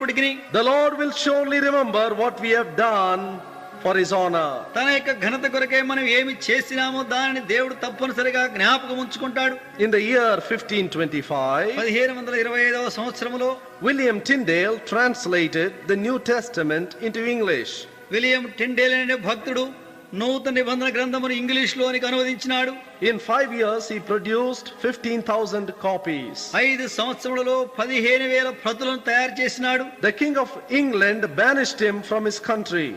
ఉన్నప్పటికీ the Lord will surely remember what we have done for his honor. తన యొక్క ఘనత కొరకే మనం ఏమి చేసినామో దానిని దేవుడు తప్పనిసరిగా జ్ఞాపకం ఉంచుకుంటాడు. In the year 1525, 1525వ సంవత్సరములో William Tyndale translated the New Testament into English. William Tyndale అనే భక్తుడు నూతన నిబంధన గ్రంథమును ఇంగ్లీషులోనికి అనువదించినాడు. In 5 years, he produced 15,000 copies. 5 సంవత్సరములలో 15,000 ప్రతులను తయారు చేసినాడు. The King of England banished him from his country.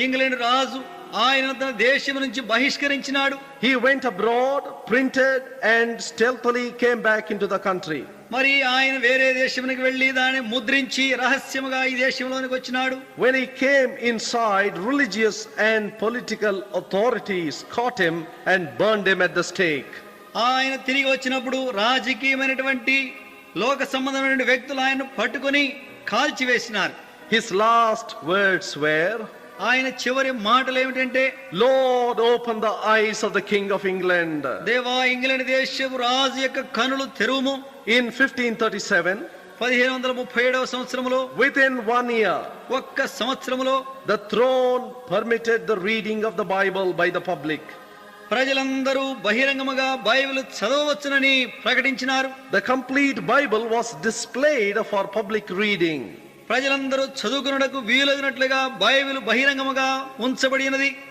England రాజు ఆయన తన దేశం నుంచి బహిష్కరించినాడు. He went abroad, printed, and stealthily came back into the country. మరి ఆయన వేరే దేశానికి వెళ్లి దాన్ని ముద్రించి రహస్యముగా ఈ దేశంలోనికి వచ్చినాడు. When he came inside, religious and political authorities caught him and burned him at the stake. ఆయన తిరిగి వచ్చినప్పుడు రాజకీయమైనటువంటి లోక సంబంధమైన వ్యక్తులు ఆయన పట్టుకొని కాల్చివేసినారు. His last words were, ఆయన చివరి మాటలు ఏమిటంటే, Lord, open the eyes of the King of England. దేవా ఇంగ్లాండ్ దేశపు రాజు యొక్క కనులు తెరువుము. In 1537, 1537వ సంవత్సరములో within 1 year, ఒక్క సంవత్సరములో the throne permitted the reading of the Bible by the public. ప్రజలందరూ బహిరంగముగా Bible చదవవచ్చునని ప్రకటించినారు. The complete Bible was displayed for public reading. ప్రజలందరూ చదువుకున్నకు వీలైనట్లుగా Bible బహిరంగముగా ఉంచబడినది.